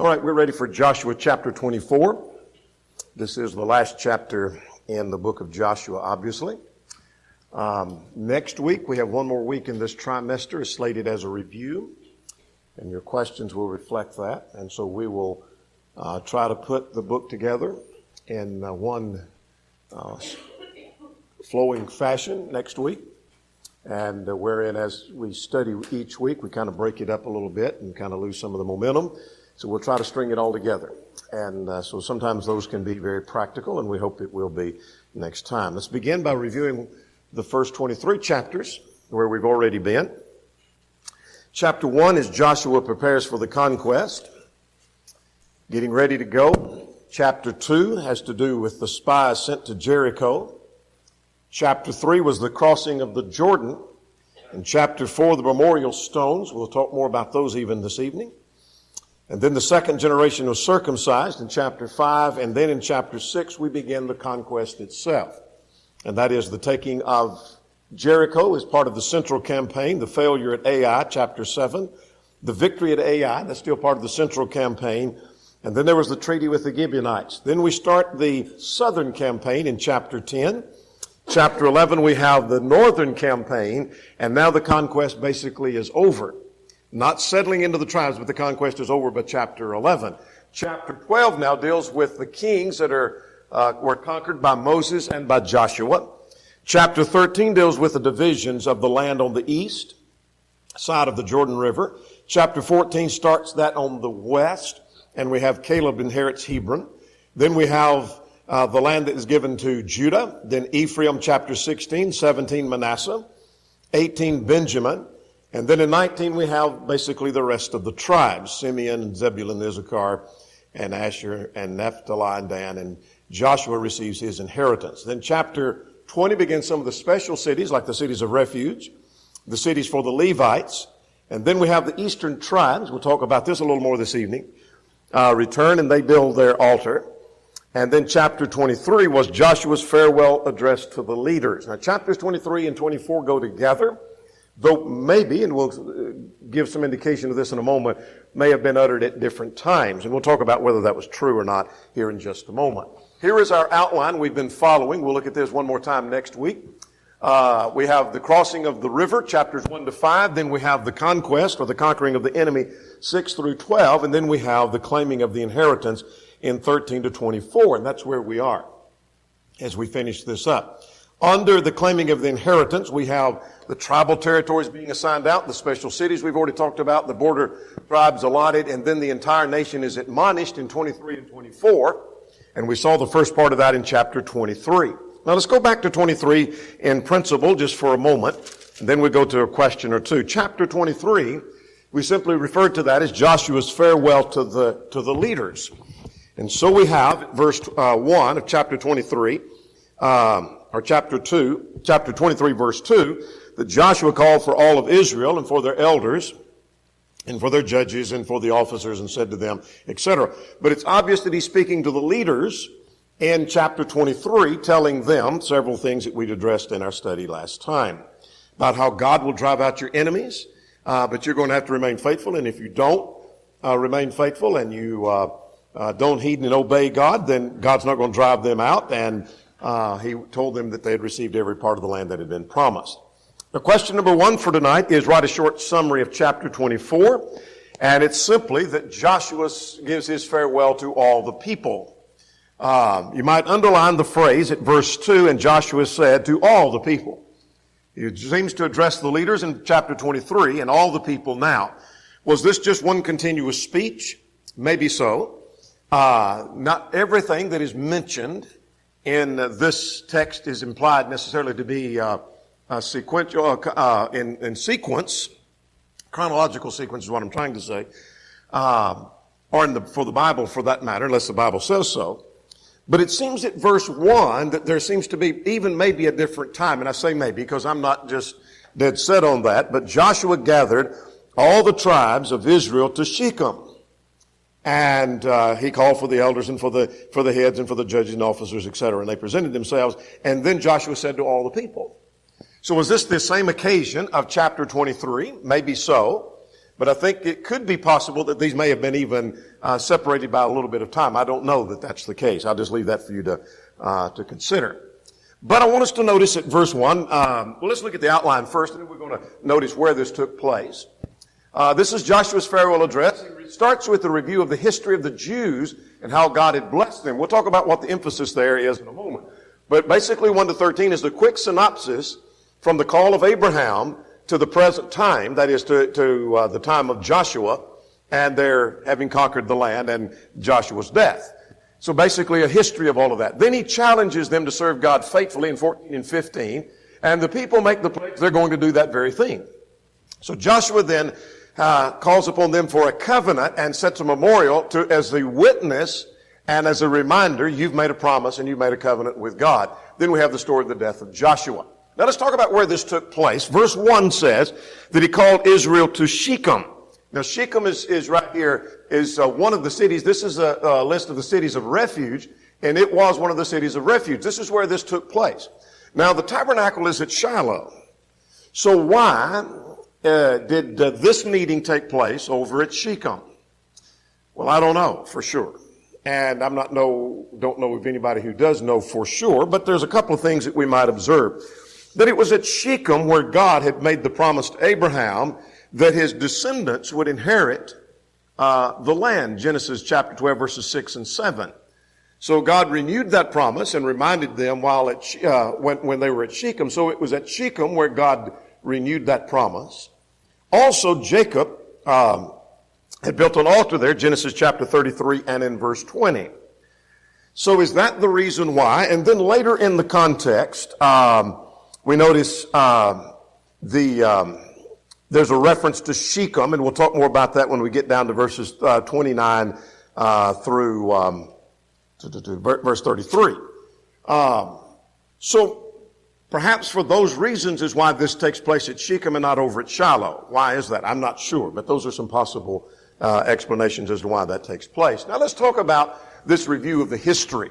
All right, we're ready for Joshua chapter 24. This is the last chapter in the book of Joshua, obviously. Next week, we have one more week in this trimester. It's slated as a review, and your questions will reflect that. And so we will try to put the book together in one flowing fashion next week. And wherein as we study each week, we kind of break it up a little bit and kind of lose some of the momentum. So we'll try to string it all together. And so sometimes those can be very practical, and we hope it will be next time. Let's begin by reviewing the first 23 chapters where we've already been. Chapter 1 is Joshua prepares for the conquest, getting ready to go. Chapter 2 has to do with the spies sent to Jericho. Chapter 3 was the crossing of the Jordan. And chapter 4, the memorial stones. We'll talk more about those even this evening. And then the second generation was circumcised in chapter 5. And then in chapter 6, we begin the conquest itself. And that is the taking of Jericho as part of the central campaign, the failure at Ai, chapter 7. The victory at Ai, that's still part of the central campaign. And then there was the treaty with the Gibeonites. Then we start the southern campaign in chapter 10. Chapter 11, we have the northern campaign, and now the conquest basically is over. Not settling into the tribes, but the conquest is over by chapter 11. Chapter 12 now deals with the kings that were conquered by Moses and by Joshua. Chapter 13 deals with the divisions of the land on the east side of the Jordan River. Chapter 14 starts that on the west, and we have Caleb inherits Hebron. Then we have the land that is given to Judah. Then Ephraim, chapter 16, 17 Manasseh, 18 Benjamin. And then in 19 we have basically the rest of the tribes, Simeon and Zebulun, Issachar, and Asher, and Naphtali, and Dan, and Joshua receives his inheritance. Then chapter 20 begins some of the special cities, like the cities of refuge, the cities for the Levites. And then we have the eastern tribes, we'll talk about this a little more this evening, return and they build their altar. And then chapter 23 was Joshua's farewell address to the leaders. Now chapters 23 and 24 go together, though maybe, and we'll give some indication of this in a moment, may have been uttered at different times. And we'll talk about whether that was true or not here in just a moment. Here is our outline we've been following. We'll look at this one more time next week. We have the crossing of the river, chapters 1 to 5. Then we have the conquest, or the conquering of the enemy, 6 through 12. And then we have the claiming of the inheritance in 13 to 24. And that's where we are as we finish this up. Under the claiming of the inheritance, we have the tribal territories being assigned out, the special cities we've already talked about, the border tribes allotted, and then the entire nation is admonished in 23 and 24. And we saw the first part of that in chapter 23. Now let's go back to 23 in principle just for a moment, and then we go to a question or two. Chapter 23, we simply refer to that as Joshua's farewell to the leaders. And so we have verse 1 of chapter 23, or chapter 23, verse 2, that Joshua called for all of Israel and for their elders and for their judges and for the officers and said to them, etc. But it's obvious that he's speaking to the leaders in chapter 23, telling them several things that we'd addressed in our study last time about how God will drive out your enemies, but you're going to have to remain faithful. And if you don't remain faithful and you don't heed and obey God, then God's not going to drive them out. And he told them that they had received every part of the land that had been promised. The question number 1 for tonight is write a short summary of chapter 24. And it's simply that Joshua gives his farewell to all the people. You might underline the phrase at verse 2, and Joshua said to all the people. He seems to address the leaders in chapter 23 and all the people now. Was this just one continuous speech? Maybe so. Not everything that is mentioned in this text is implied necessarily to be sequential, in sequence. Chronological sequence is what I'm trying to say. Or for the Bible, for that matter, unless the Bible says so. But it seems at verse 1 that there seems to be even maybe a different time. And I say maybe because I'm not just dead set on that. But Joshua gathered all the tribes of Israel to Shechem. And he called for the elders and for the heads and for the judges and officers, etc. And they presented themselves. And then Joshua said to all the people. So was this the same occasion of chapter 23? Maybe so. But I think it could be possible that these may have been even separated by a little bit of time. I don't know that that's the case. I'll just leave that for you to consider. But I want us to notice at verse 1. Well, let's look at the outline first, and then we're going to notice where this took place. This is Joshua's farewell address. It starts with a review of the history of the Jews and how God had blessed them. We'll talk about what the emphasis there is in a moment. But basically 1 to 13 is the quick synopsis from the call of Abraham to the present time, that is to the time of Joshua and their having conquered the land and Joshua's death. So basically a history of all of that. Then he challenges them to serve God faithfully in 14 and 15, and the people make the pledge they're going to do that very thing. So Joshua then calls upon them for a covenant and sets a memorial as the witness and as a reminder, you've made a promise and you've made a covenant with God. Then we have the story of the death of Joshua. Now let's talk about where this took place. Verse 1 says that he called Israel to Shechem. Now Shechem is right here, is one of the cities. This is a list of the cities of refuge, and it was one of the cities of refuge. This is where this took place. Now the tabernacle is at Shiloh. So why did this meeting take place over at Shechem? Well, I don't know for sure. And don't know of anybody who does know for sure, but there's a couple of things that we might observe. That it was at Shechem where God had made the promise to Abraham that his descendants would inherit the land. Genesis chapter 12, verses 6 and 7. So God renewed that promise and reminded them when they were at Shechem. So it was at Shechem where God renewed that promise. Also, Jacob had built an altar there, Genesis chapter 33 and in verse 20. So is that the reason why? And then later in the context, we notice there's a reference to Shechem, and we'll talk more about that when we get down to verses 29 through verse 33. So perhaps for those reasons is why this takes place at Shechem and not over at Shiloh. Why is that? I'm not sure, but those are some possible explanations as to why that takes place. Now let's talk about this review of the history.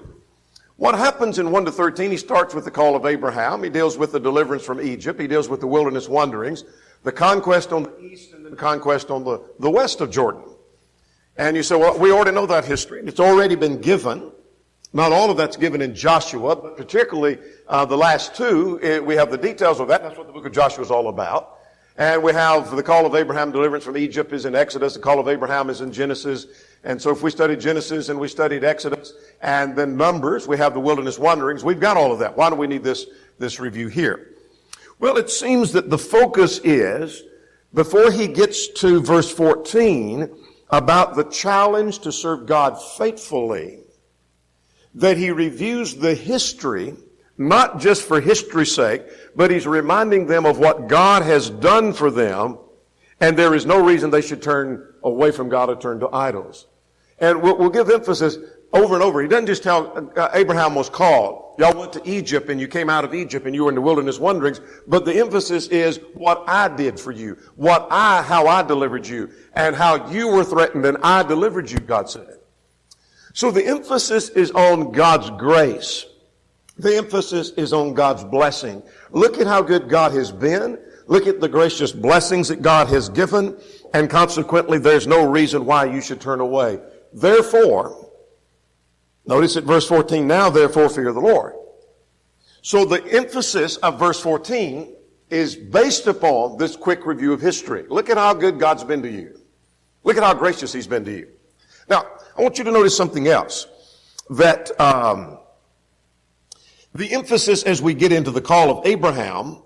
What happens in 1 to 13, he starts with the call of Abraham. He deals with the deliverance from Egypt. He deals with the wilderness wanderings, the conquest on the east, and the conquest on the west of Jordan. And you say, well, we already know that history. It's already been given. Not all of that's given in Joshua, but particularly the last two, we have the details of that. That's what the book of Joshua is all about. And we have the call of Abraham, deliverance from Egypt is in Exodus. The call of Abraham is in Genesis. And so if we studied Genesis and we studied Exodus and then Numbers, we have the wilderness wanderings. We've got all of that. Why do we need this review here? Well, it seems that the focus is, before he gets to verse 14, about the challenge to serve God faithfully, that he reviews the history, not just for history's sake, but he's reminding them of what God has done for them, and there is no reason they should turn away from God or turn to idols. And we'll give emphasis over and over. He doesn't just tell Abraham was called. Y'all went to Egypt and you came out of Egypt and you were in the wilderness wanderings. But the emphasis is what I did for you, how I delivered you, and how you were threatened and I delivered you, God said. So the emphasis is on God's grace. The emphasis is on God's blessing. Look at how good God has been. Look at the gracious blessings that God has given. And consequently, there's no reason why you should turn away. Therefore, notice at verse 14, now therefore fear the Lord. So the emphasis of verse 14 is based upon this quick review of history. Look at how good God's been to you. Look at how gracious he's been to you. Now, I want you to notice something else. That the emphasis as we get into the call of Abraham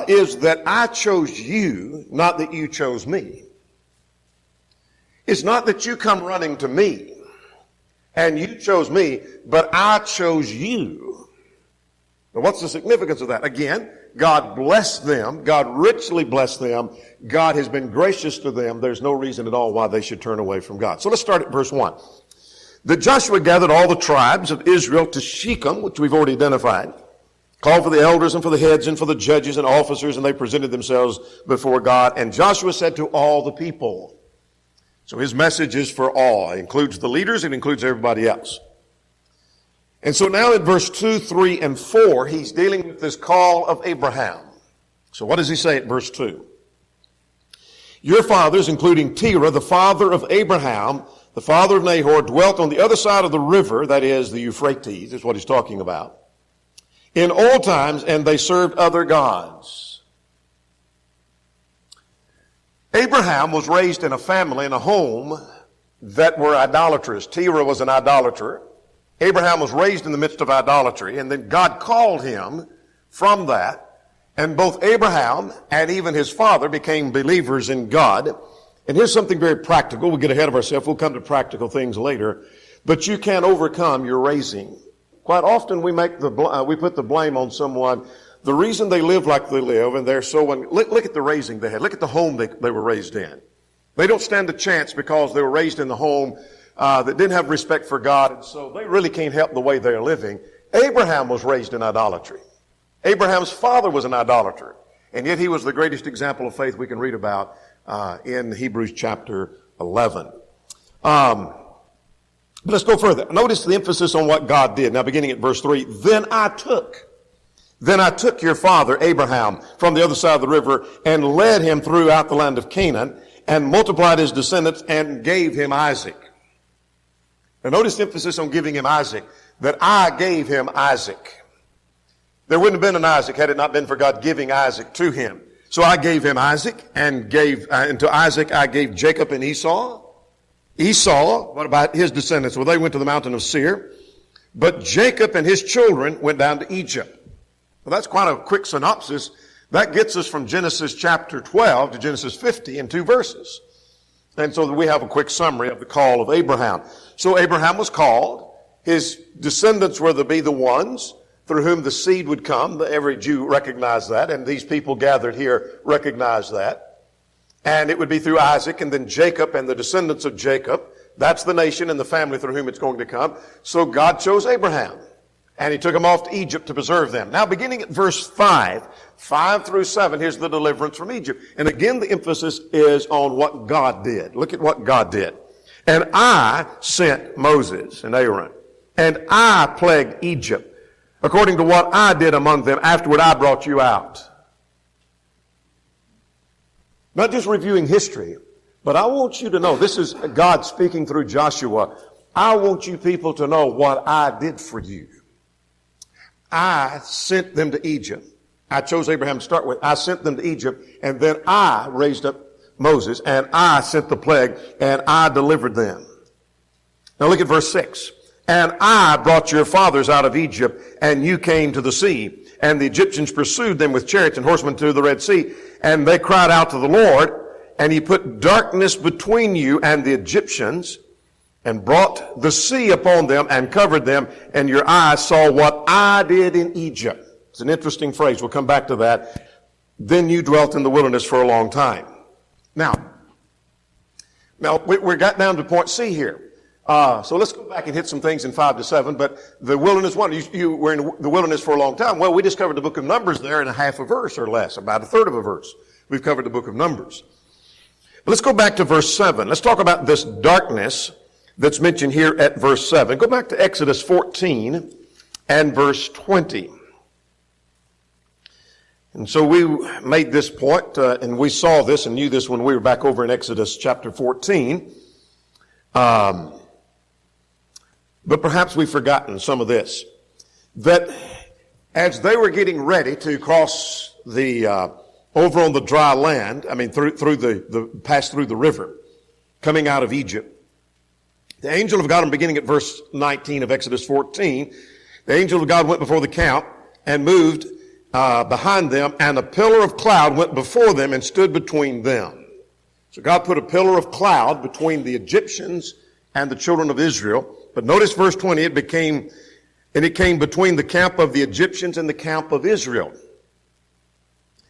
is that I chose you, not that you chose me. It's not that you come running to me and you chose me, but I chose you. Now, what's the significance of that? Again, God blessed them. God richly blessed them. God has been gracious to them. There's no reason at all why they should turn away from God. So let's start at verse 1. That Joshua gathered all the tribes of Israel to Shechem, which we've already identified, called for the elders and for the heads and for the judges and officers, and they presented themselves before God. And Joshua said to all the people. So his message is for all. It includes the leaders. It includes everybody else. And so now in verse 2, 3, and 4, he's dealing with this call of Abraham. So what does he say at verse 2? Your fathers, including Terah, the father of Abraham, the father of Nahor, dwelt on the other side of the river, that is the Euphrates, is what he's talking about, in old times, and they served other gods. Abraham was raised in a family, in a home that were idolatrous. Terah was an idolater. Abraham was raised in the midst of idolatry, and then God called him from that. And both Abraham and even his father became believers in God. And here's something very practical. We'll get ahead of ourselves. We'll come to practical things later. But you can overcome your raising. Quite often we put the blame on someone. The reason they live like they live, and they're so, look at the raising they had. Look at the home they were raised in. They don't stand a chance because they were raised in the home that didn't have respect for God. And so they really can't help the way they're living. Abraham was raised in idolatry. Abraham's father was an idolater, and yet he was the greatest example of faith we can read about in Hebrews chapter 11. But let's go further. Notice the emphasis on what God did. Now, beginning at verse 3, Then I took your father Abraham from the other side of the river and led him throughout the land of Canaan and multiplied his descendants and gave him Isaac. Now, notice the emphasis on giving him Isaac, that I gave him Isaac. There wouldn't have been an Isaac had it not been for God giving Isaac to him. So I gave him Isaac, and to Isaac I gave Jacob and Esau. Esau, what about his descendants? Well, they went to the mountain of Seir. But Jacob and his children went down to Egypt. Well, that's quite a quick synopsis. That gets us from Genesis chapter 12 to Genesis 50 in 2 verses. And so we have a quick summary of the call of Abraham. So Abraham was called. His descendants were to be the ones through whom the seed would come. Every Jew recognized that, and these people gathered here recognized that. And it would be through Isaac, and then Jacob and the descendants of Jacob. That's the nation and the family through whom it's going to come. So God chose Abraham, and he took them off to Egypt to preserve them. Now, beginning at verse 5 through 7, here's the deliverance from Egypt. And again, the emphasis is on what God did. Look at what God did. And I sent Moses and Aaron, and I plagued Egypt, according to what I did among them. Afterward, I brought you out. Not just reviewing history, but I want you to know, this is God speaking through Joshua. I want you people to know what I did for you. I sent them to Egypt. I chose Abraham to start with. I sent them to Egypt, and then I raised up Moses, and I sent the plague, and I delivered them. Now look at verse 6. And I brought your fathers out of Egypt, and you came to the sea. And the Egyptians pursued them with chariots and horsemen to the Red Sea. And they cried out to the Lord, and he put darkness between you and the Egyptians, and brought the sea upon them and covered them, and your eyes saw what I did in Egypt. It's an interesting phrase. We'll come back to that. Then you dwelt in the wilderness for a long time. Now we got down to point C here. So let's go back and hit some things in 5 to 7. But the wilderness one, you were in the wilderness for a long time. Well, we just covered the book of Numbers there in a half a verse or less, about a third of a verse. We've covered the book of Numbers. But let's go back to verse 7. Let's talk about this darkness that's mentioned here at verse 7. Go back to Exodus 14 and verse 20. And so we made this point, and we saw this and knew this when we were back over in Exodus chapter 14. But perhaps we've forgotten some of this. That as they were getting ready to cross the over on the dry land, pass through the river, coming out of Egypt, the angel of God, I'm beginning at verse 19 of Exodus 14, the angel of God went before the camp and moved behind them, and a pillar of cloud went before them and stood between them. So God put a pillar of cloud between the Egyptians and the children of Israel. But notice verse 20, it came between the camp of the Egyptians and the camp of Israel.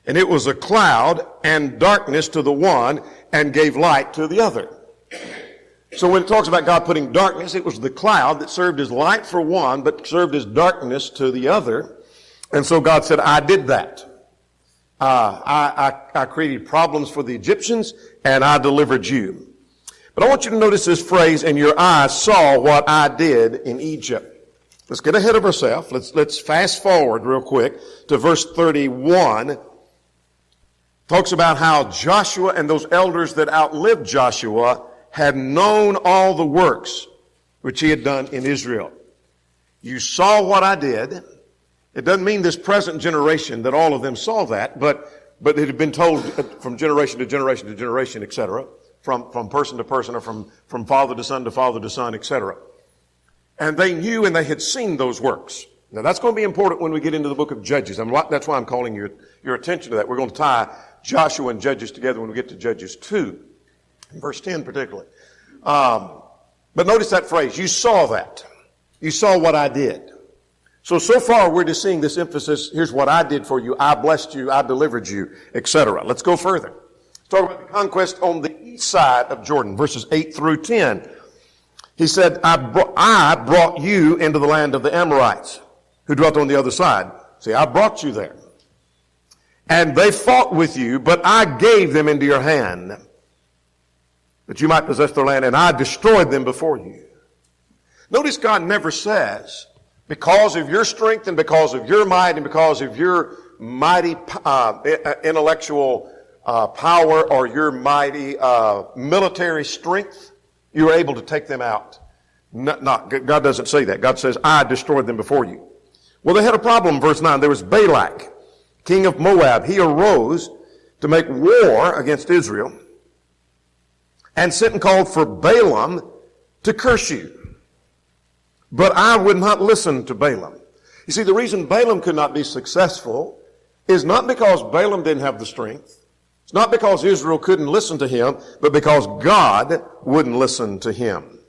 And it was a cloud and darkness to the one and gave light to the other. So when it talks about God putting darkness, it was the cloud that served as light for one, but served as darkness to the other. And so God said, I did that. I created problems for the Egyptians, and I delivered you. But I want you to notice this phrase, and your eyes saw what I did in Egypt. Let's get ahead of ourselves. Let's fast forward real quick to verse 31 Talks about how Joshua and those elders that outlived Joshua had known all the works which he had done in Israel. You saw what I did. It doesn't mean this present generation that all of them saw that, but it had been told from generation to generation to generation, etc., from person to person, or from father to son to father to son, etc. And they knew and they had seen those works. Now that's going to be important when we get into the book of Judges. That's why I'm calling your attention to that. We're going to tie Joshua and Judges together when we get to Judges 2, verse 10 particularly. But notice that phrase, you saw that. You saw what I did. So far we're just seeing this emphasis, here's what I did for you, I blessed you, I delivered you, etc. Let's go further. Let's talk about the conquest on the east side of Jordan, verses 8 through 10. He said, I brought you into the land of the Amorites, who dwelt on the other side. See, I brought you there. And they fought with you, but I gave them into your hand, that you might possess their land, and I destroyed them before you. Notice God never says, because of your strength and because of your might and because of your mighty intellectual power or your mighty military strength, you were able to take them out. God doesn't say that. God says, I destroyed them before you. Well, they had a problem, verse 9. There was Balak, king of Moab. He arose to make war against Israel and sent and called for Balaam to curse you. But I would not listen to Balaam. You see, the reason Balaam could not be successful is not because Balaam didn't have the strength. It's not because Israel couldn't listen to him, but because God wouldn't listen to him.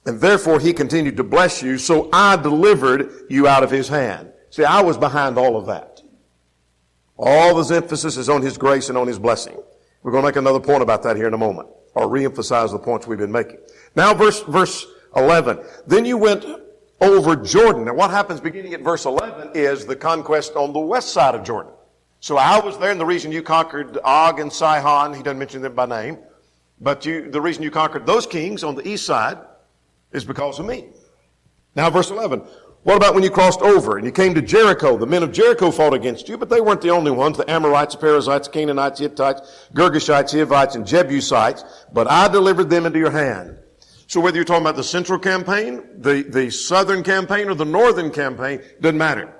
And therefore he continued to bless you, so I delivered you out of his hand. See, I was behind all of that. All this emphasis is on his grace and on his blessing. We're going to make another point about that here in a moment, or re-emphasize the points we've been making. Now verse 11. Then you went over Jordan. Now what happens beginning at verse 11 is the conquest on the west side of Jordan. So I was there, and the reason you conquered Og and Sihon, he doesn't mention them by name, but the reason you conquered those kings on the east side is because of me. Now verse 11. What about when you crossed over and you came to Jericho? The men of Jericho fought against you, but they weren't the only ones. The Amorites, the Perizzites, Canaanites, Hittites, Girgashites, Hivites, and Jebusites. But I delivered them into your hand. So whether you're talking about the central campaign, the southern campaign, or the northern campaign, doesn't matter.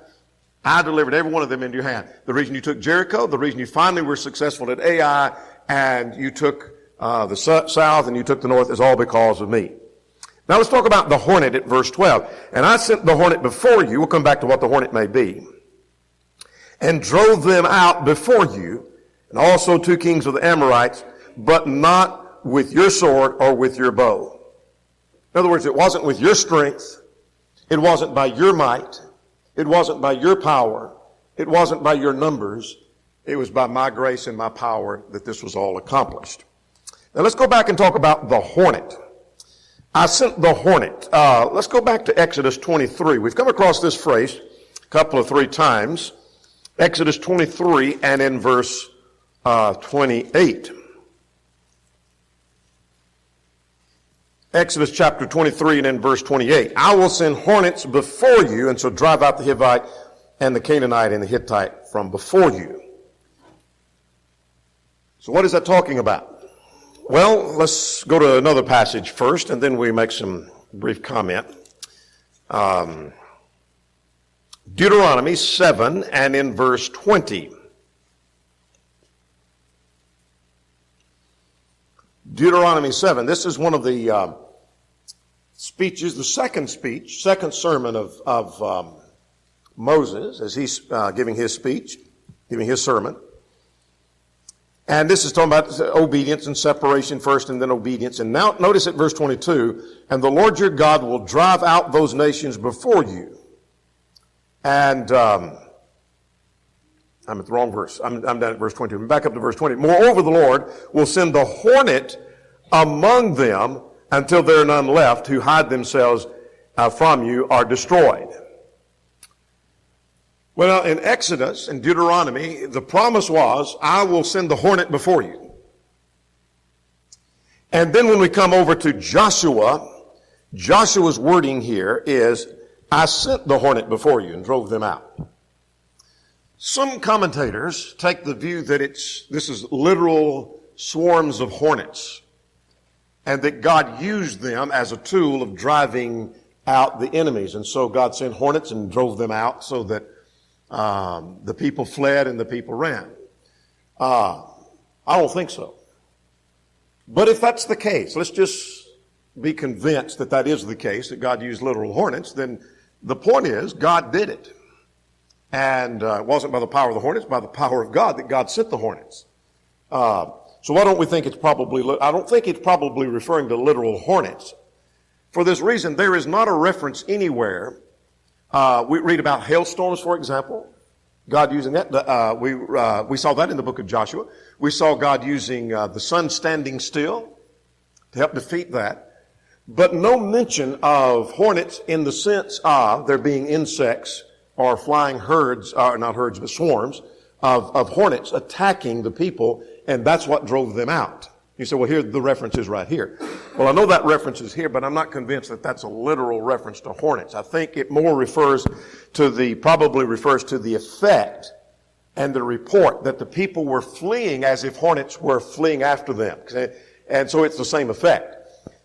I delivered every one of them into your hand. The reason you took Jericho, the reason you finally were successful at Ai, and you took the south and you took the north is all because of me. Now let's talk about the hornet at verse 12. And I sent the hornet before you. We'll come back to what the hornet may be. And drove them out before you, and also 2 kings of the Amorites, but not with your sword or with your bow. In other words, it wasn't with your strength. It wasn't by your might. It wasn't by your power. It wasn't by your numbers. It was by my grace and my power that this was all accomplished. Now let's go back and talk about the hornet. I sent the hornet. Let's go back to Exodus 23. We've come across this phrase a couple of 3 times. Exodus 23 and in verse 28. Exodus chapter 23 and in verse 28. I will send hornets before you, and so drive out the Hivite and the Canaanite and the Hittite from before you. So what is that talking about? Well, let's go to another passage first, and then we make some brief comment. Deuteronomy 7 and in verse 20. Deuteronomy 7. This is one of the speeches, the second sermon of Moses as he's giving his speech, giving his sermon. And this is talking about obedience and separation first and then obedience. And now notice at verse 22, and the Lord your God will drive out those nations before you. And I'm at the wrong verse. I'm down at verse 22. Back up to verse 20. Moreover, the Lord will send the hornet among them until there are none left who hide themselves from you are destroyed. Well, in Exodus and Deuteronomy, the promise was, I will send the hornet before you. And then when we come over to Joshua, Joshua's wording here is, I sent the hornet before you and drove them out. Some commentators take the view that this is literal swarms of hornets, and that God used them as a tool of driving out the enemies. And so God sent hornets and drove them out so that the people fled and the people ran. I don't think so. But if that's the case, let's just be convinced that that is the case, that God used literal hornets, then the point is God did it. And it wasn't by the power of the hornets, by the power of God that God sent the hornets. So why don't we think it's probably, I don't think it's probably referring to literal hornets. For this reason, there is not a reference anywhere. We read about hailstorms, for example. God using that. We saw that in the book of Joshua. We saw God using the sun standing still to help defeat that. But no mention of hornets in the sense of there being insects or flying herds, not herds, but swarms of hornets attacking the people, and that's what drove them out. You say, well, here the reference is right here. Well, I know that reference is here, but I'm not convinced that that's a literal reference to hornets. I think it more probably refers to the effect and the report that the people were fleeing as if hornets were fleeing after them. And so it's the same effect.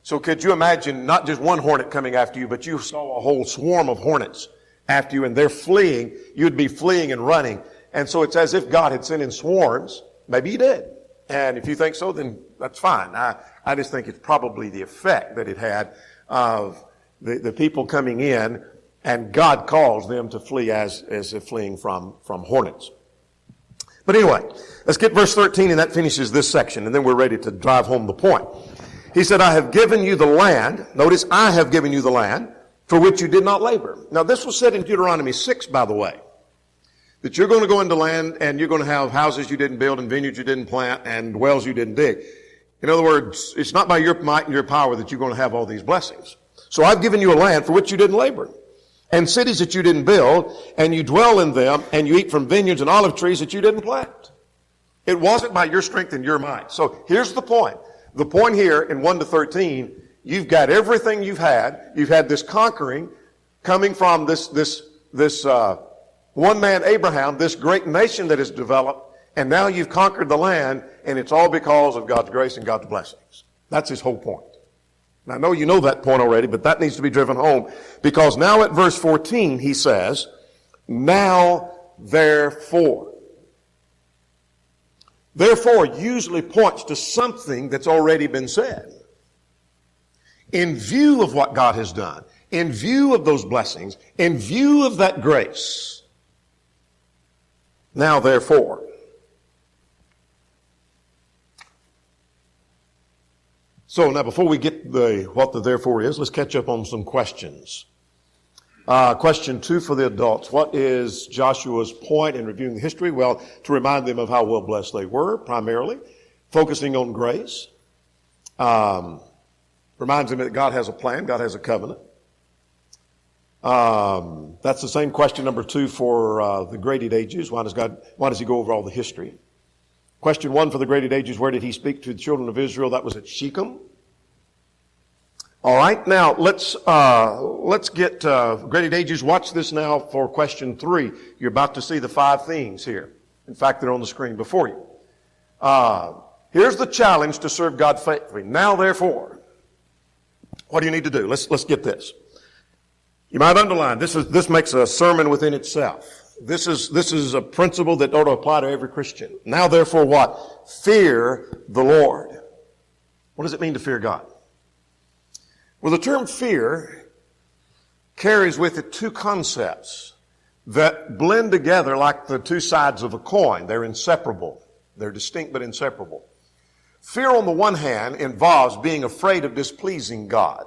So could you imagine not just one hornet coming after you, but you saw a whole swarm of hornets after you and they're fleeing, you'd be fleeing and running. And so it's as if God had sent in swarms. Maybe he did. And if you think so, then that's fine. I just think it's probably the effect that it had of the people coming in, and God calls them to flee as if fleeing from hornets. But anyway, let's get verse 13, and that finishes this section, and then we're ready to drive home the point. He said, I have given you the land. Notice, I have given you the land for which you did not labor. Now, this was said in Deuteronomy 6, by the way, that you're going to go into land and you're going to have houses you didn't build and vineyards you didn't plant and wells you didn't dig. In other words, it's not by your might and your power that you're going to have all these blessings. So I've given you a land for which you didn't labor, and cities that you didn't build, and you dwell in them, and you eat from vineyards and olive trees that you didn't plant. It wasn't by your strength and your might. So here's the point. The point here in 1 to 13, you've got everything you've had. You've had this conquering coming from this one man, Abraham, this great nation that has developed, and now you've conquered the land, and it's all because of God's grace and God's blessings. That's his whole point. Now, I know you know that point already, but that needs to be driven home, because now at verse 14, he says, now therefore. Therefore usually points to something that's already been said. In view of what God has done, in view of those blessings, in view of that grace, now therefore. So now before we get what the therefore is, let's catch up on some questions. Question 2 for the adults. What is Joshua's point in reviewing the history? Well, to remind them of how well blessed they were, primarily. Focusing on grace. Reminds them that God has a plan, God has a covenant. That's the same question number 2 for the graded ages. Why does he go over all the history? Question 1 for the graded ages, where did he speak to the children of Israel? That was at Shechem. All right, now let's get graded ages. Watch this now for question 3. You're about to see the 5 themes here. In fact, they're on the screen before you. Here's the challenge to serve God faithfully. Now, therefore, what do you need to do? Let's get this. You might underline, this makes a sermon within itself. This is a principle that ought to apply to every Christian. Now, therefore, what? Fear the Lord. What does it mean to fear God? Well, the term fear carries with it 2 concepts that blend together like the 2 sides of a coin. They're inseparable. They're distinct but inseparable. Fear, on the one hand, involves being afraid of displeasing God.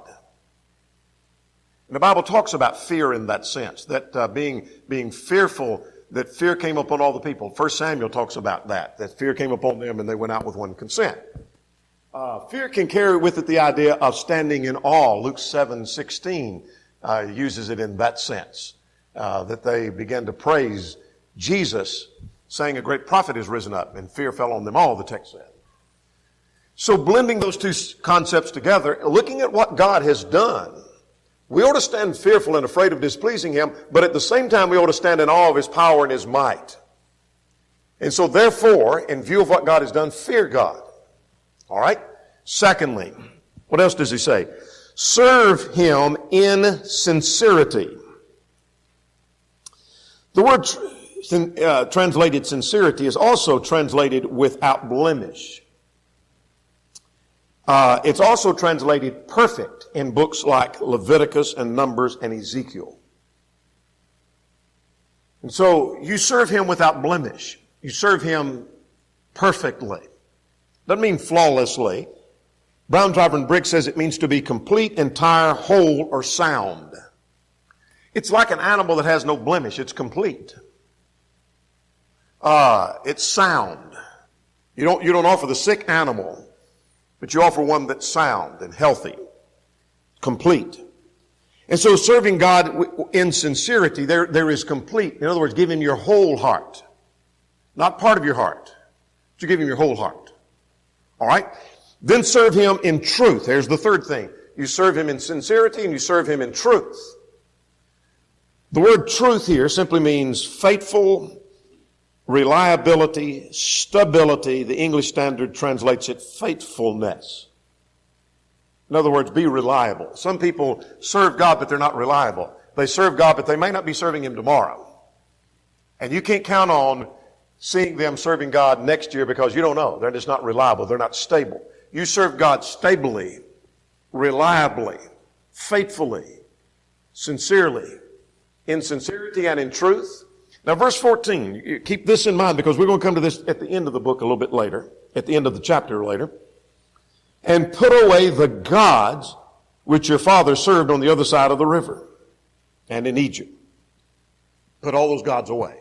And the Bible talks about fear in that sense, that being fearful, that fear came upon all the people. 1 Samuel talks about that fear came upon them and they went out with one consent. Fear can carry with it the idea of standing in awe. Luke 7:16 uses it in that sense, that they began to praise Jesus, saying a great prophet is risen up, and fear fell on them all, the text said. So blending those 2 concepts together, looking at what God has done, we ought to stand fearful and afraid of displeasing him, but at the same time we ought to stand in awe of his power and his might. And so therefore, in view of what God has done, fear God. All right? Secondly, what else does he say? Serve him in sincerity. The word translated sincerity is also translated without blemish. It's also translated perfect in books like Leviticus and Numbers and Ezekiel. And so you serve him without blemish. You serve him perfectly. Doesn't mean flawlessly. Brown Driver and Brick says it means to be complete, entire, whole, or sound. It's like an animal that has no blemish. It's complete. It's sound. You don't offer the sick animal, but you offer one that's sound and healthy, complete. And so serving God in sincerity, there is complete. In other words, give him your whole heart. Not part of your heart, but you give him your whole heart. All right? Then serve him in truth. Here's the third thing. You serve him in sincerity and you serve him in truth. The word truth here simply means faithful, reliability, stability. The English Standard translates it faithfulness. In other words, be reliable. Some people serve God, but they're not reliable. They serve God, but they may not be serving him tomorrow. And you can't count on seeing them serving God next year because you don't know. They're just not reliable. They're not stable. You serve God stably, reliably, faithfully, sincerely, in sincerity and in truth. Now, verse 14, you keep this in mind because we're going to come to this at the end of the book a little bit later, at the end of the chapter later. And put away the gods which your father served on the other side of the river and in Egypt. Put all those gods away.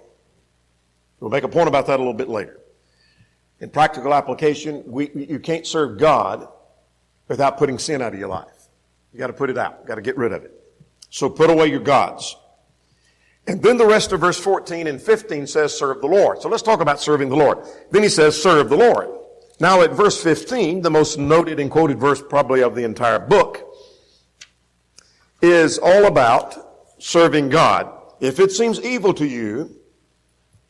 We'll make a point about that a little bit later. In practical application, you can't serve God without putting sin out of your life. You got to put it out. You got to get rid of it. So put away your gods. And then the rest of verse 14 and 15 says, serve the Lord. So let's talk about serving the Lord. Then he says, serve the Lord. Now at verse 15, the most noted and quoted verse probably of the entire book, is all about serving God. If it seems evil to you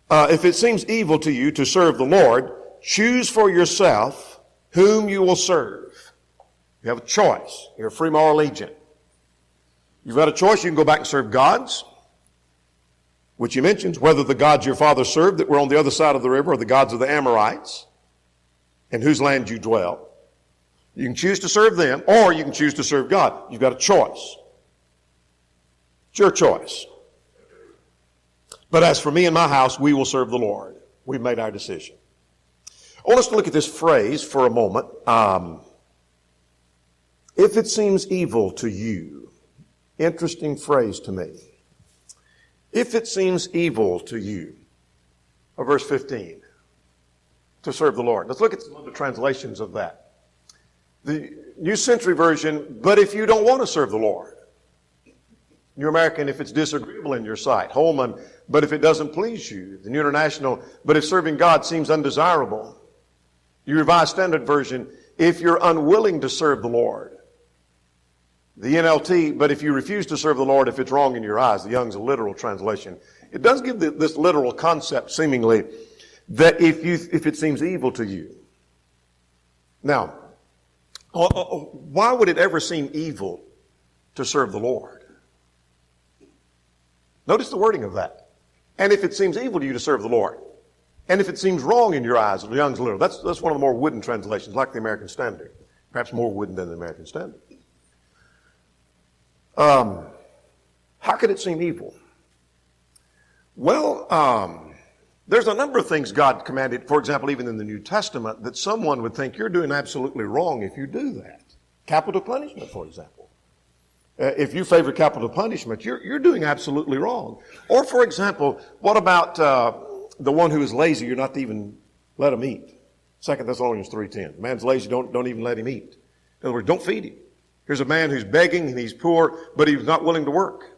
to serve the Lord, choose for yourself whom you will serve. You have a choice. You're a free moral agent. You've got a choice. You can go back and serve gods, which he mentions, whether the gods your father served that were on the other side of the river or the gods of the Amorites, in whose land you dwell. You can choose to serve them, or you can choose to serve God. You've got a choice. It's your choice. But as for me and my house, we will serve the Lord. We've made our decision. I want us to look at this phrase for a moment. If it seems evil to you, interesting phrase to me. If it seems evil to you, verse 15, to serve the Lord. Let's look at some of the translations of that. The New Century Version, but if you don't want to serve the Lord. New American, if it's disagreeable in your sight. Holman, but if it doesn't please you. The New International, but if serving God seems undesirable. Your Revised Standard Version, if you're unwilling to serve the Lord. The NLT, but if you refuse to serve the Lord, if it's wrong in your eyes. The Young's a literal translation. It does give this literal concept, seemingly, that if it seems evil to you. Now, why would it ever seem evil to serve the Lord? Notice the wording of that. And if it seems evil to you to serve the Lord. And if it seems wrong in your eyes, the Young's literal. That's one of the more wooden translations, like the American Standard. Perhaps more wooden than the American Standard. How could it seem evil? Well, there's a number of things God commanded, for example, even in the New Testament, that someone would think you're doing absolutely wrong if you do that. Capital punishment, for example. If you favor capital punishment, you're doing absolutely wrong. Or, for example, what about the one who is lazy, you're not to even let him eat? 2 Thessalonians 3:10. The man's lazy, don't even let him eat. In other words, don't feed him. Here's a man who's begging and he's poor, but he's not willing to work.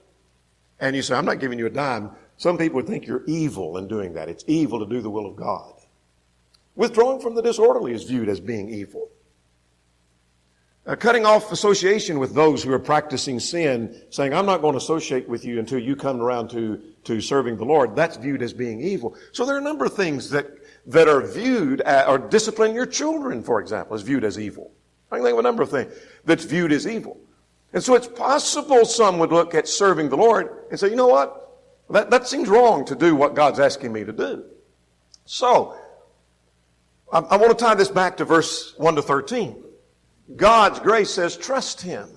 And you say, I'm not giving you a dime. Some people would think you're evil in doing that. It's evil to do the will of God. Withdrawing from the disorderly is viewed as being evil. Cutting off association with those who are practicing sin, saying, I'm not going to associate with you until you come around to serving the Lord. That's viewed as being evil. So there are a number of things that are viewed, or discipline your children, for example, is viewed as evil. I can think of a number of things that's viewed as evil. And so it's possible some would look at serving the Lord and say, you know what? That seems wrong to do what God's asking me to do. So, I want to tie this back to verse 1 to 13. God's grace says, trust Him.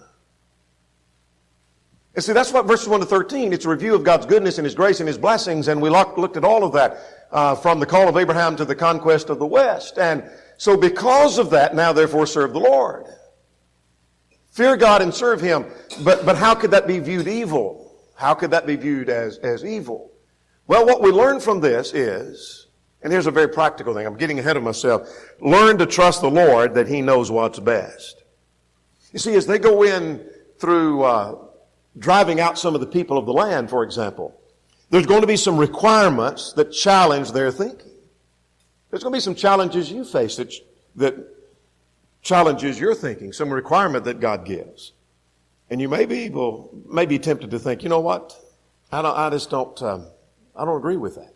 And see, that's what verses 1 to 13, it's a review of God's goodness and His grace and His blessings, and we looked at all of that from the call of Abraham to the conquest of the West. And so because of that, now therefore serve the Lord. Fear God and serve Him. But how could that be viewed evil? How could that be viewed as evil? Well, what we learn from this is, and here's a very practical thing, I'm getting ahead of myself, learn to trust the Lord that He knows what's best. You see, as they go in through driving out some of the people of the land, for example, there's going to be some requirements that challenge their thinking. There's going to be some challenges you face that challenges your thinking, some requirement that God gives. And you may be tempted to think, you know what? I don't agree with that.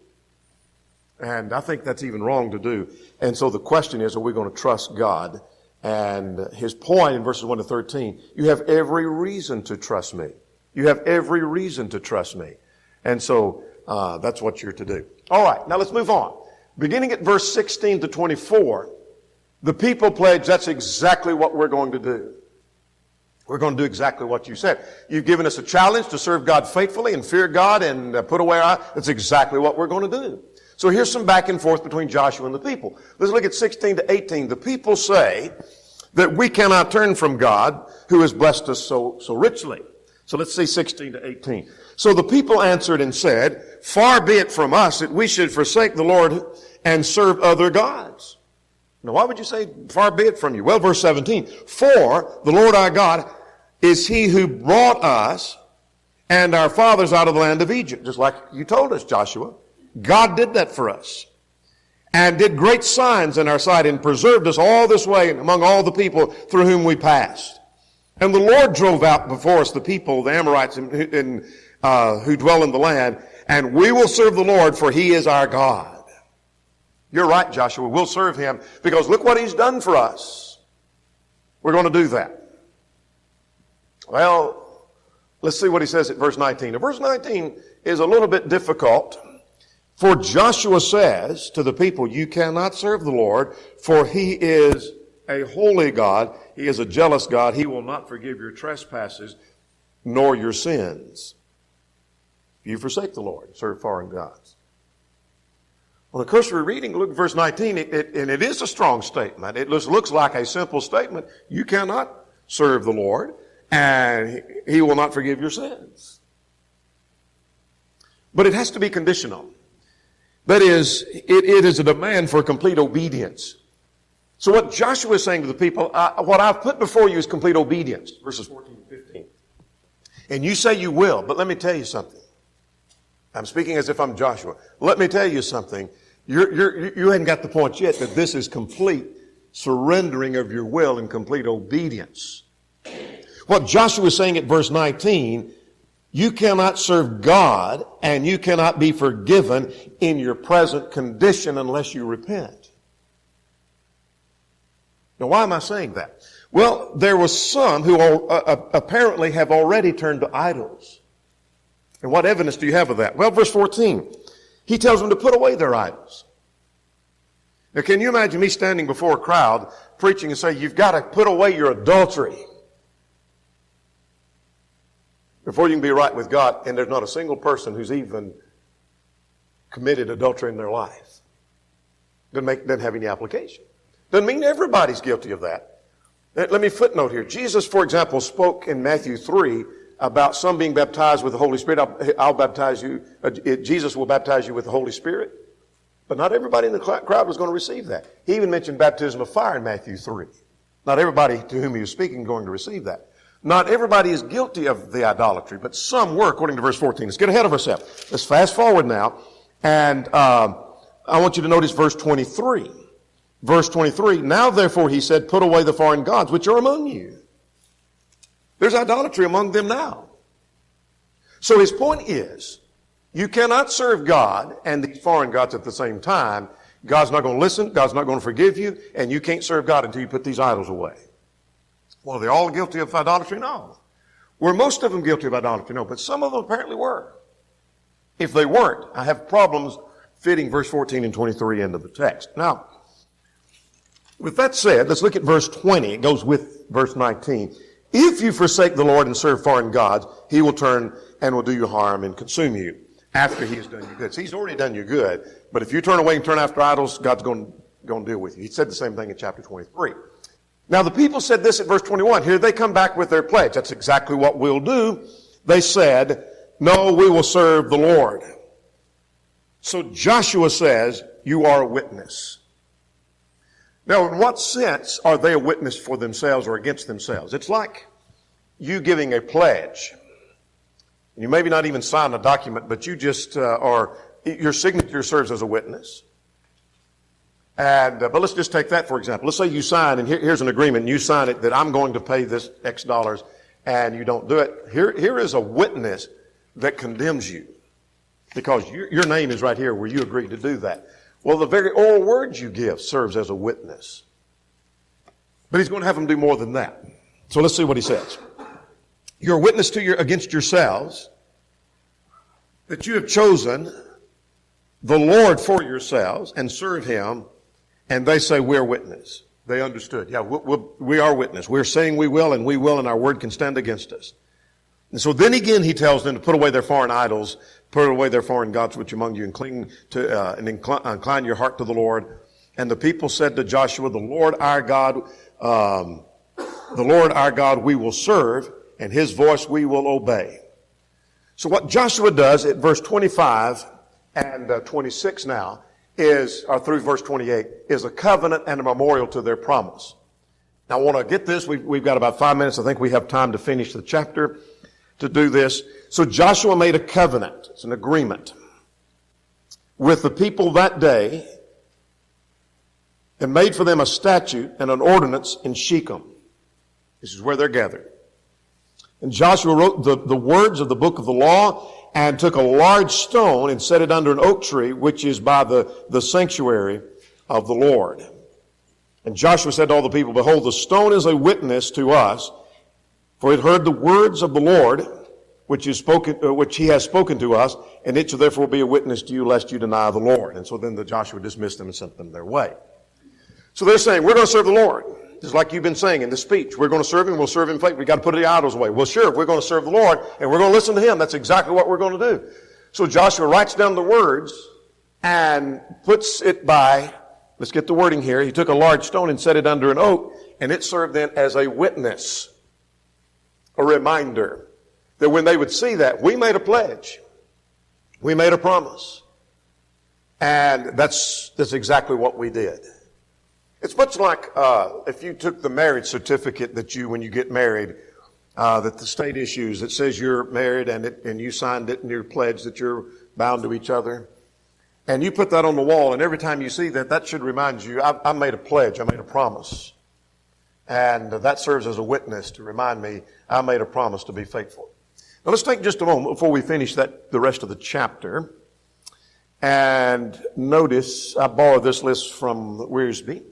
And I think that's even wrong to do. And so the question is, are we going to trust God? And his point in verses 1 to 13, you have every reason to trust me. You have every reason to trust me. And so that's what you're to do. All right, now let's move on. Beginning at verse 16 to 24, the people pledge, that's exactly what we're going to do. We're going to do exactly what you said. You've given us a challenge to serve God faithfully and fear God and put away our... That's exactly what we're going to do. So here's some back and forth between Joshua and the people. Let's look at 16 to 18. The people say that we cannot turn from God who has blessed us so richly. So let's see 16 to 18. So the people answered and said, far be it from us that we should forsake the Lord and serve other gods. Now, why would you say, far be it from you? Well, verse 17, for the Lord our God is He who brought us and our fathers out of the land of Egypt. Just like you told us, Joshua. God did that for us and did great signs in our sight and preserved us all this way among all the people through whom we passed. And the Lord drove out before us the people, the Amorites, who dwell in the land, and we will serve the Lord, for He is our God. You're right, Joshua. We'll serve Him because look what He's done for us. We're going to do that. Well, let's see what he says at verse 19. Now, verse 19 is a little bit difficult. For Joshua says to the people, you cannot serve the Lord, for He is a holy God. He is a jealous God. He will not forgive your trespasses nor your sins. You forsake the Lord, serve foreign gods. On a cursory reading, look at verse 19, and it is a strong statement. It looks like a simple statement. You cannot serve the Lord, and He will not forgive your sins. But it has to be conditional. That is, it is a demand for complete obedience. So what Joshua is saying to the people, what I've put before you is complete obedience. Verses 14 and 15. And you say you will, but let me tell you something. I'm speaking as if I'm Joshua. Let me tell you something. You hadn't got the point yet that this is complete surrendering of your will and complete obedience. What Joshua is saying at verse 19, you cannot serve God and you cannot be forgiven in your present condition unless you repent. Now, why am I saying that? Well, there was some who apparently have already turned to idols. And what evidence do you have of that? Well, verse 14, he tells them to put away their idols. Now, can you imagine me standing before a crowd preaching and say, you've got to put away your adultery before you can be right with God, and there's not a single person who's even committed adultery in their life. Doesn't have any application. Doesn't mean everybody's guilty of that. Let me footnote here. Jesus, for example, spoke in Matthew 3 about some being baptized with the Holy Spirit. I'll baptize you. Jesus will baptize you with the Holy Spirit. But not everybody in the crowd was going to receive that. He even mentioned baptism of fire in Matthew 3. Not everybody to whom he was speaking is going to receive that. Not everybody is guilty of the idolatry, but some were, according to verse 14. Let's get ahead of ourselves. Let's fast forward now. And I want you to notice verse 23. Verse 23, now therefore, he said, put away the foreign gods which are among you. There's idolatry among them now. So his point is, you cannot serve God and these foreign gods at the same time. God's not going to listen. God's not going to forgive you. And you can't serve God until you put these idols away. Well, are they all guilty of idolatry? No. Were most of them guilty of idolatry? No. But some of them apparently were. If they weren't, I have problems fitting verse 14 and 23 into the text. Now, with that said, let's look at verse 20. It goes with verse 19. If you forsake the Lord and serve foreign gods, he will turn and will do you harm and consume you after he has done you good. So he's already done you good, but if you turn away and turn after idols, God's going to deal with you. He said the same thing in chapter 23. Now the people said this at verse 21. Here they come back with their pledge. That's exactly what we'll do. They said, no, we will serve the Lord. So Joshua says, you are a witness. Now, in what sense are they a witness for themselves or against themselves? It's like you giving a pledge. You maybe not even sign a document, but you just your signature serves as a witness. And but let's just take that for example. Let's say you sign, and here's an agreement, and you sign it that I'm going to pay this X dollars, and you don't do it. Here is a witness that condemns you because your name is right here where you agreed to do that. Well, the very oral words you give serves as a witness. But he's going to have them do more than that. So let's see what he says. You're a witness against yourselves that you have chosen the Lord for yourselves and serve him. And they say, we're witness. They understood. Yeah, we are witness. We're saying we will, and our word can stand against us. And so then again, he tells them to put away their foreign idols, put away their foreign gods which among you, and cling to and incline your heart to the Lord. And the people said to Joshua, the Lord our God we will serve, and his voice we will obey. So what Joshua does at verse 25 and 26 now or through verse 28, is a covenant and a memorial to their promise. Now I want to get this. We've got about 5 minutes. I think we have time to finish the chapter to do this. So Joshua made a covenant. It's an agreement with the people that day and made for them a statute and an ordinance in Shechem. This is where they're gathered. And Joshua wrote the words of the book of the law and took a large stone and set it under an oak tree, which is by the sanctuary of the Lord. And Joshua said to all the people, behold, the stone is a witness to us, for it heard the words of the Lord, which he has spoken to us, and it shall therefore be a witness to you, lest you deny the Lord. And so then Joshua dismissed them and sent them their way. So they're saying, we're going to serve the Lord. Just like you've been saying in the speech. We're going to serve him, we'll serve him faithfully. We've got to put the idols away. Well, sure, we're going to serve the Lord, and we're going to listen to him. That's exactly what we're going to do. So Joshua writes down the words and puts it by, let's get the wording here. He took a large stone and set it under an oak, and it served then as a witness, a reminder that when they would see that, we made a pledge. We made a promise. And that's exactly what we did. It's much like if you took the marriage certificate that when you get married, that the state issues that says you're married and you signed it and your pledge that you're bound to each other. And you put that on the wall, and every time you see that should remind you, I made a pledge, I made a promise. And that serves as a witness to remind me I made a promise to be faithful. Now let's take just a moment before we finish the rest of the chapter. And notice, I borrowed this list from Wiersbe,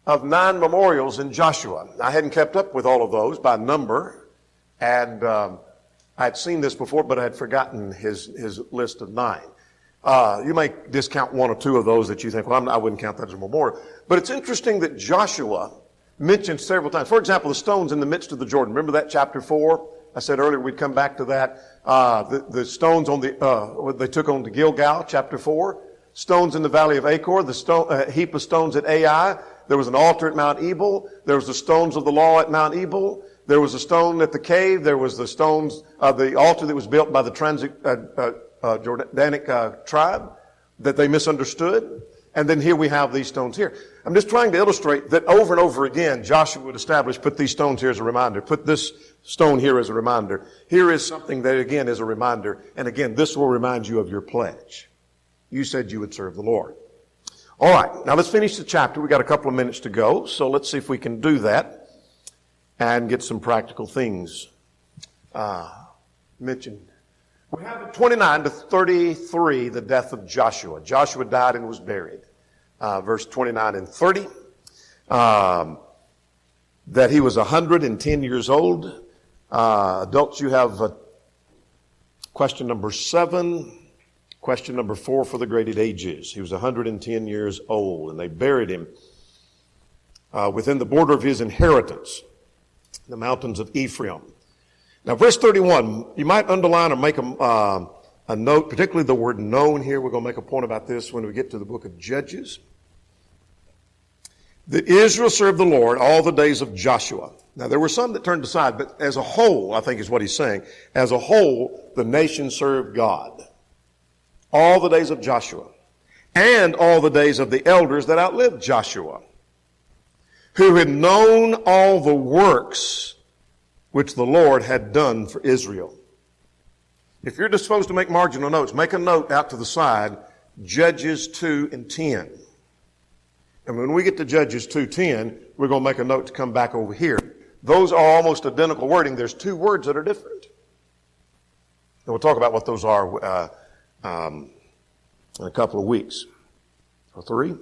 of 9 memorials in Joshua. I hadn't kept up with all of those by number, and I had seen this before, but I had forgotten his list of 9. You may discount 1 or 2 of those that you think, well, I wouldn't count that as a memorial. But it's interesting that Joshua mentioned several times. For example, the stones in the midst of the Jordan. Remember that chapter 4? I said earlier we'd come back to that. The stones they took on to Gilgal, chapter 4. Stones in the valley of Achor, the heap of stones at Ai. There was an altar at Mount Ebal. There was the stones of the law at Mount Ebal. There was a stone at the cave. There was the stones of the altar that was built by the Jordanic tribe that they misunderstood. And then here we have these stones here. I'm just trying to illustrate that over and over again, Joshua would establish, put these stones here as a reminder. Put this stone here as a reminder. Here is something that, again, is a reminder. And again, this will remind you of your pledge. You said you would serve the Lord. All right, now let's finish the chapter. We've got a couple of minutes to go, so let's see if we can do that. and get some practical things mentioned. We have in 29 to 33 the death of Joshua. Joshua died and was buried. Verse 29 and 30. That he was 110 years old. Adults, you have question number 7. Question number 4 for the graded ages. He was 110 years old, and they buried him within the border of his inheritance, the mountains of Ephraim. Now, verse 31, you might underline or make a note, particularly the word known here. We're going to make a point about this when we get to the book of Judges. That Israel served the Lord all the days of Joshua. Now, there were some that turned aside, but as a whole, I think is what he's saying, as a whole, the nation served God. All the days of Joshua. And all the days of the elders that outlived Joshua, who had known all the works which the Lord had done for Israel. If you're disposed to make marginal notes, make a note out to the side, Judges 2 and 10. And when we get to Judges 2:10, we're going to make a note to come back over here. Those are almost identical wording. There's 2 words that are different. And we'll talk about what those are in a couple of weeks. Or 3.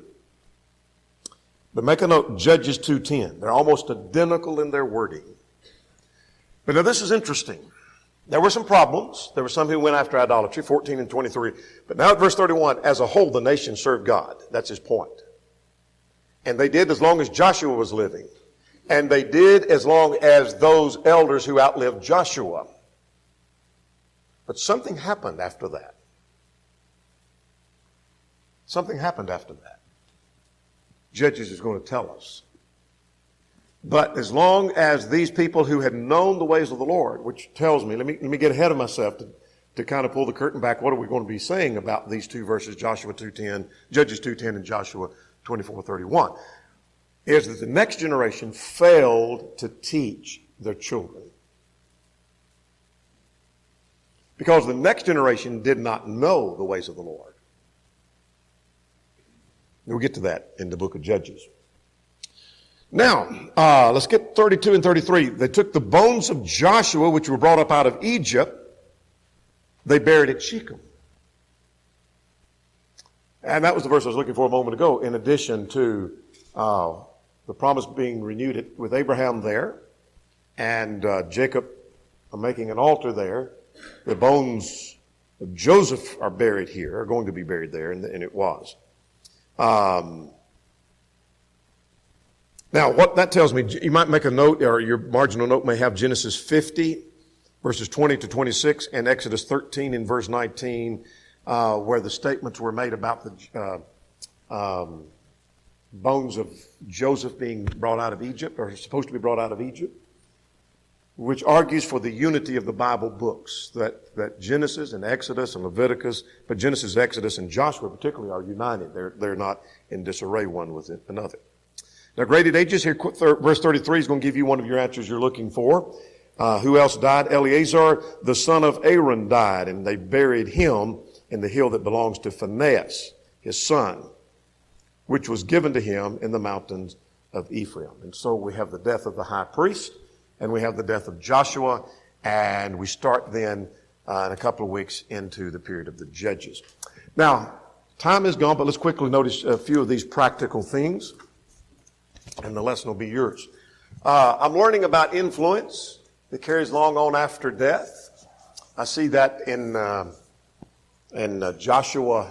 But make a note, Judges 2:10. They're almost identical in their wording. But now this is interesting. There were some problems. There were some who went after idolatry, 14 and 23. But now at verse 31, as a whole, the nation served God. That's his point. And they did as long as Joshua was living. And they did as long as those elders who outlived Joshua. But something happened after that. Something happened after that. Judges is going to tell us. But as long as these people who had known the ways of the Lord, which tells me, let me get ahead of myself to kind of pull the curtain back. What are we going to be saying about these 2 verses, Joshua 2:10, Judges 2:10 and Joshua 24:31, is that the next generation failed to teach their children. Because the next generation did not know the ways of the Lord. We'll get to that in the book of Judges. Now, let's get 32 and 33. They took the bones of Joshua, which were brought up out of Egypt. They buried at Shechem. And that was the verse I was looking for a moment ago, in addition to the promise being renewed with Abraham there, and Jacob making an altar there. The bones of Joseph are buried here, are going to be buried there, and it was. Now, what that tells me, you might make a note, or your marginal note may have Genesis 50, verses 20 to 26, and Exodus 13 in verse 19, where the statements were made about the bones of Joseph being brought out of Egypt, or supposed to be brought out of Egypt, which argues for the unity of the Bible books, that Genesis and Exodus and Leviticus, but Genesis, Exodus, and Joshua particularly are united. They're not in disarray one with another. Now, graded ages here, verse 33 is going to give you one of your answers you're looking for. Who else died? Eleazar, the son of Aaron, died, and they buried him in the hill that belongs to Phinehas, his son, which was given to him in the mountains of Ephraim. And so we have the death of the high priest, and we have the death of Joshua, and we start then in a couple of weeks into the period of the Judges. Now, time is gone, but let's quickly notice a few of these practical things, and the lesson will be yours. I'm learning about influence that carries long on after death. I see that in Joshua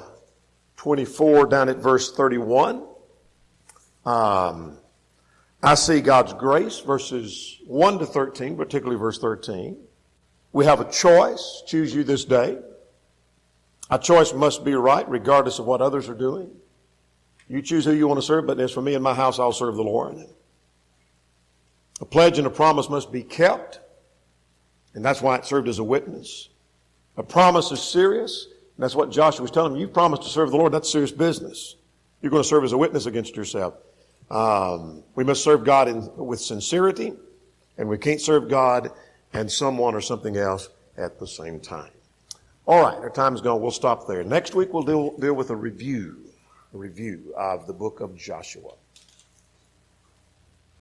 24 down at verse 31. I see God's grace, verses 1 to 13, particularly verse 13. We have a choice. Choose you this day. Our choice must be right, regardless of what others are doing. You choose who you want to serve, but as for me and my house, I'll serve the Lord. A pledge and a promise must be kept, and that's why it served as a witness. A promise is serious, and that's what Joshua was telling him. You've promised to serve the Lord. That's serious business. You're going to serve as a witness against yourself. We must serve God with sincerity, and we can't serve God and someone or something else at the same time. All right, our time's gone. We'll stop there. Next week we'll deal with a review of the book of Joshua.